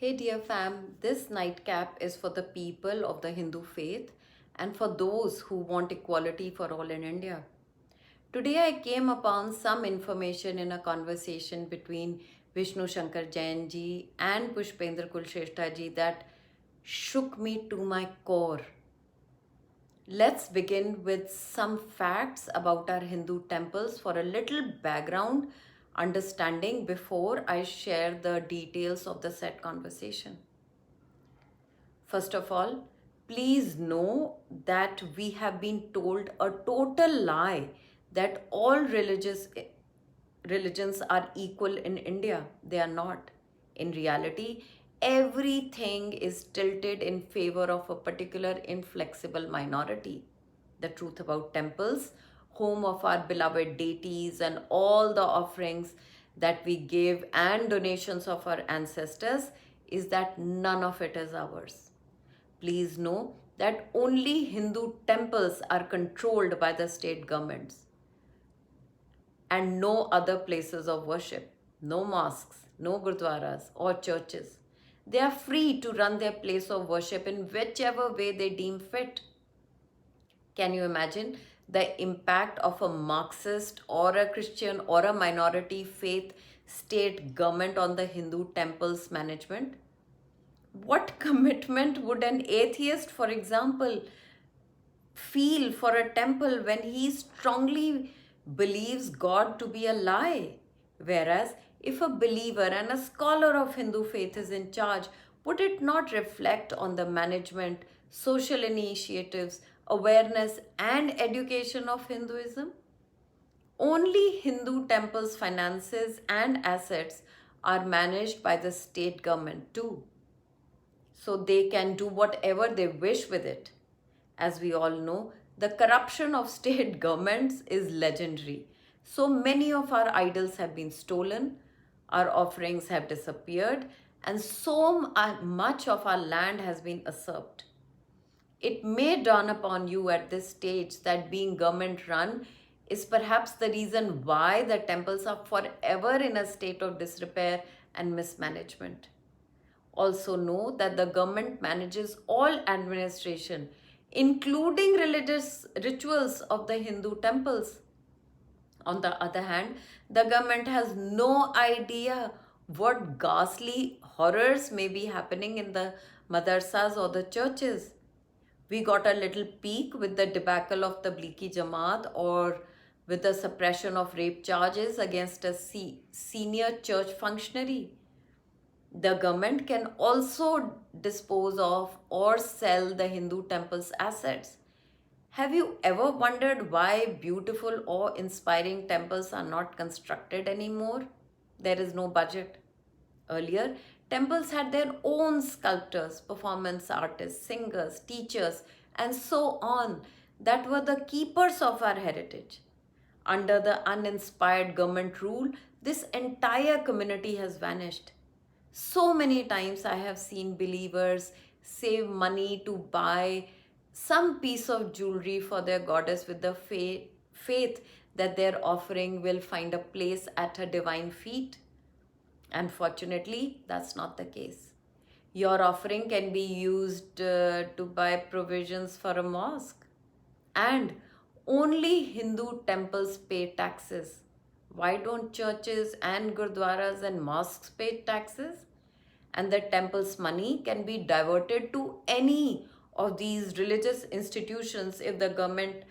Hey dear fam, this nightcap is for the people of the Hindu faith and for those who want equality for all in India. Today I came upon some information in a conversation between Vishnu Shankar Jain ji and Pushpendra Kulshrestha ji that shook me to my core. Let's begin with some facts about our Hindu temples for a little background understanding before I share the details of the said conversation. First of all, please know that we have been told a total lie that all religions are equal in India. They are not. In reality, everything is tilted in favor of a particular inflexible minority. The truth about temples, home of our beloved deities, and all the offerings that we give and donations of our ancestors is that none of it is ours. Please know that only Hindu temples are controlled by the state governments and no other places of worship, no mosques, no gurdwaras or churches. They are free to run their place of worship in whichever way they deem fit. Can you imagine the impact of a Marxist or a Christian or a minority faith state government on the Hindu temples management? What commitment would an atheist, for example, feel for a temple when he strongly believes God to be a lie? Whereas, if a believer and a scholar of Hindu faith is in charge, would it not reflect on the management, social initiatives, awareness, and education of Hinduism? Only Hindu temples' finances and assets are managed by the state government too, so they can do whatever they wish with it. As we all know, the corruption of state governments is legendary. So many of our idols have been stolen, our offerings have disappeared, and so much of our land has been usurped. It may dawn upon you at this stage that being government run is perhaps the reason why the temples are forever in a state of disrepair and mismanagement. Also know that the government manages all administration, including religious rituals of the Hindu temples. On the other hand, the government has no idea what ghastly horrors may be happening in the madrasas or the churches. We got a little peek with the debacle of the Tablighi Jamaat or with the suppression of rape charges against a senior church functionary. The government can also dispose of or sell the Hindu temple's assets. Have you ever wondered why beautiful or inspiring temples are not constructed anymore? There is no budget. Earlier, temples had their own sculptors, performance artists, singers, teachers, and so on that were the keepers of our heritage. Under the uninspired government rule, this entire community has vanished. So many times I have seen believers save money to buy some piece of jewelry for their goddess with the faith that their offering will find a place at her divine feet. Unfortunately, that's not the case. Your offering can be used to buy provisions for a mosque. And only Hindu temples pay taxes. Why don't churches and gurdwaras and mosques pay taxes? And the temple's money can be diverted to any of these religious institutions if the government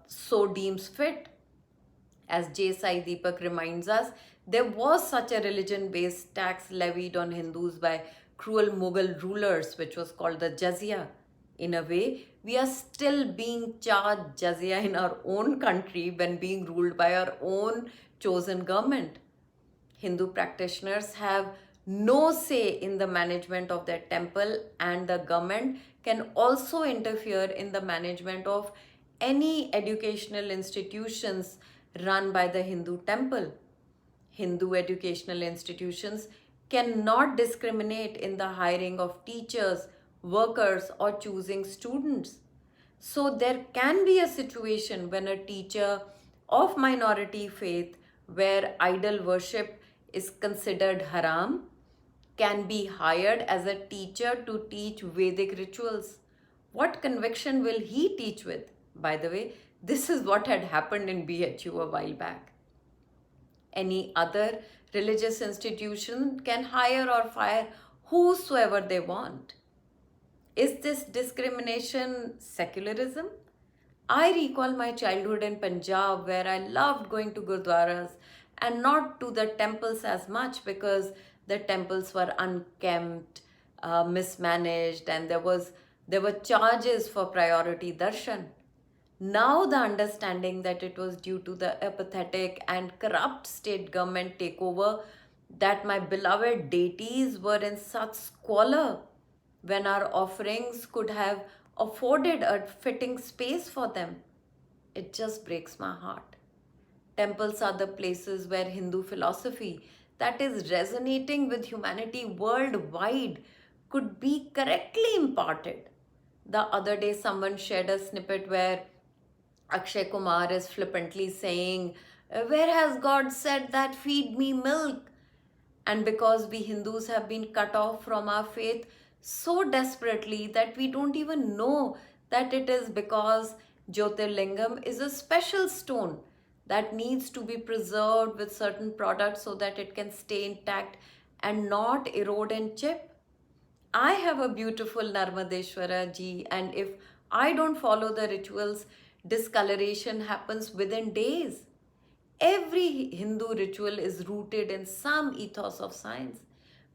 so deems fit. As J. Sai Deepak reminds us, there was such a religion based tax levied on Hindus by cruel Mughal rulers, which was called the jizya. In a way, we are still being charged jizya in our own country when being ruled by our own chosen government. Hindu practitioners have no say in the management of their temple, and the government can also interfere in the management of any educational institutions run by the Hindu temple. Hindu educational institutions cannot discriminate in the hiring of teachers, workers, or choosing students. So there can be a situation when a teacher of minority faith where idol worship is considered haram can be hired as a teacher to teach Vedic rituals. What conviction will he teach with? By the way, this is what had happened in BHU a while back. Any other religious institution can hire or fire whosoever they want. Is this discrimination secularism? I recall my childhood in Punjab where I loved going to gurdwaras and not to the temples as much because the temples were unkempt, mismanaged, and there were charges for priority darshan. Now the understanding that it was due to the apathetic and corrupt state government takeover that my beloved deities were in such squalor when our offerings could have afforded a fitting space for them. It just breaks my heart. Temples are the places where Hindu philosophy that is resonating with humanity worldwide could be correctly imparted. The other day, someone shared a snippet where Akshay Kumar is flippantly saying, "Where has God said that feed me milk?" And because we Hindus have been cut off from our faith so desperately that we don't even know that it is because Jyotirlingam is a special stone that needs to be preserved with certain products so that it can stay intact and not erode and chip. I have a beautiful Narmadeshwara ji, and if I don't follow the rituals, discoloration happens within days. Every Hindu ritual is rooted in some ethos of science.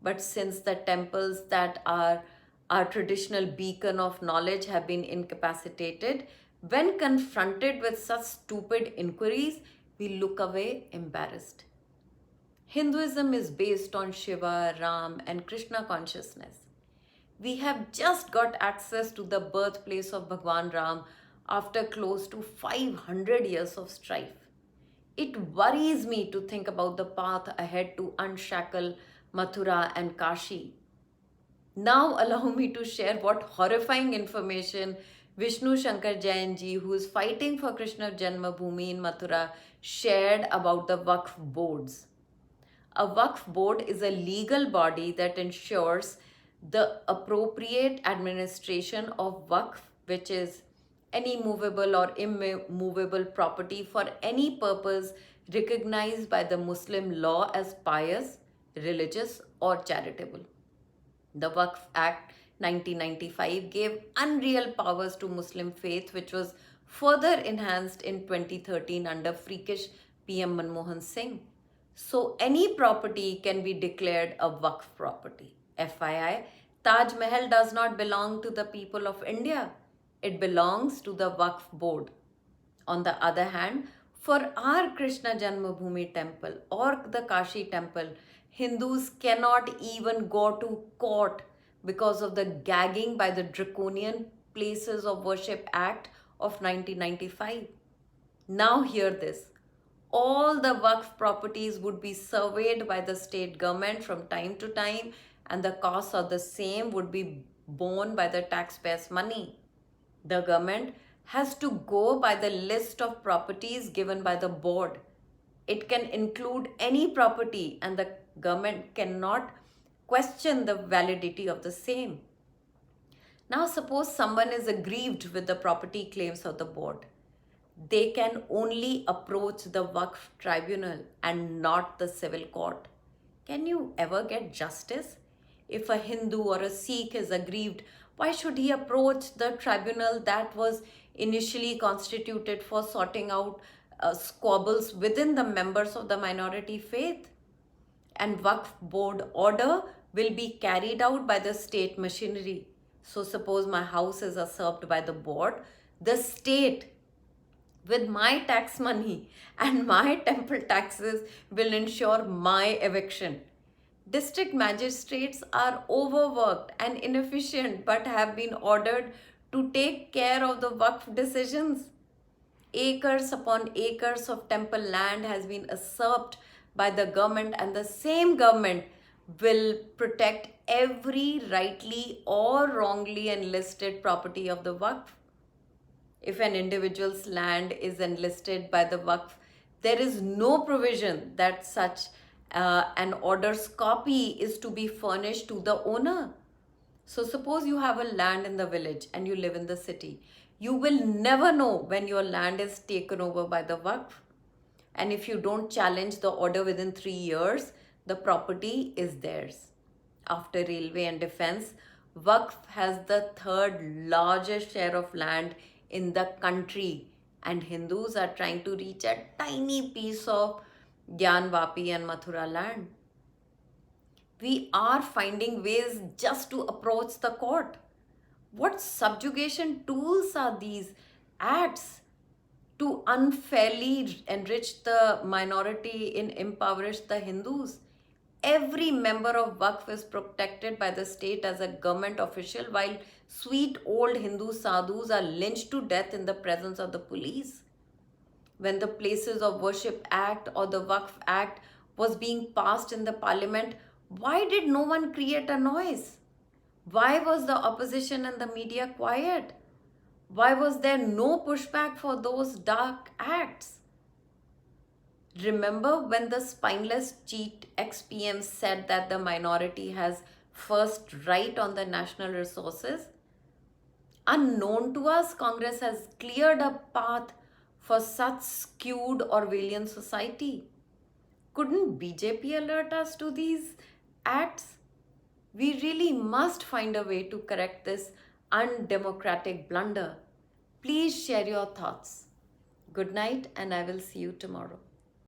But since the temples that are our traditional beacon of knowledge have been incapacitated, when confronted with such stupid inquiries, we look away embarrassed. Hinduism is based on Shiva, Ram, and Krishna consciousness. We have just got access to the birthplace of Bhagwan Ram after close to 500 years of strife. It worries me to think about the path ahead to unshackle Mathura and Kashi. Now allow me to share what horrifying information Vishnu Shankar Jain ji, who is fighting for Krishna Janmabhoomi in Mathura, shared about the Waqf boards. A Waqf board is a legal body that ensures the appropriate administration of Waqf, which is any movable or immovable property for any purpose recognized by the Muslim law as pious, religious, or charitable. The Waqf Act 1995 gave unreal powers to Muslim faith, which was further enhanced in 2013 under freakish PM Manmohan Singh. So any property can be declared a Waqf property. FYI, Taj Mahal does not belong to the people of India. It belongs to the Waqf board. On the other hand, for our Krishna Janmabhoomi temple or the Kashi temple, Hindus cannot even go to court because of the gagging by the Draconian Places of Worship Act of 1995. Now hear this. All the Waqf properties would be surveyed by the state government from time to time, and the costs of the same would be borne by the taxpayers' money. The government has to go by the list of properties given by the board. It can include any property, and the government cannot question the validity of the same. Now, suppose someone is aggrieved with the property claims of the board. They can only approach the Waqf tribunal and not the civil court. Can you ever get justice? If a Hindu or a Sikh is aggrieved, why should he approach the tribunal that was initially constituted for sorting out squabbles within the members of the minority faith? And Waqf board order will be carried out by the state machinery. So suppose my house is usurped by the board, the state with my tax money and my temple taxes will ensure my eviction. District magistrates are overworked and inefficient but have been ordered to take care of the Waqf decisions. Acres upon acres of temple land has been usurped by the government, and the same government will protect every rightly or wrongly enlisted property of the Waqf. If an individual's land is enlisted by the Waqf, there is no provision that such an order's copy is to be furnished to the owner. So suppose you have a land in the village and you live in the city. You will never know when your land is taken over by the Waqf. And if you don't challenge the order within 3 years, the property is theirs. After railway and defense, Waqf has the third largest share of land in the country, and Hindus are trying to reach a tiny piece of Gyan Vapi and Mathura land. We are finding ways just to approach the court. What subjugation tools are these acts to unfairly enrich the minority and impoverish the Hindus? Every member of Waqf is protected by the state as a government official, while sweet old Hindu sadhus are lynched to death in the presence of the police. When the Places of Worship Act or the Waqf Act was being passed in the parliament, why did no one create a noise? Why was the opposition and the media quiet? Why was there no pushback for those dark acts? Remember when the spineless cheat ex-PM said that the minority has first right on the national resources? Unknown to us, Congress has cleared a path for such skewed Orwellian society. Couldn't BJP alert us to these acts? We really must find a way to correct this undemocratic blunder. Please share your thoughts. Good night, and I will see you tomorrow.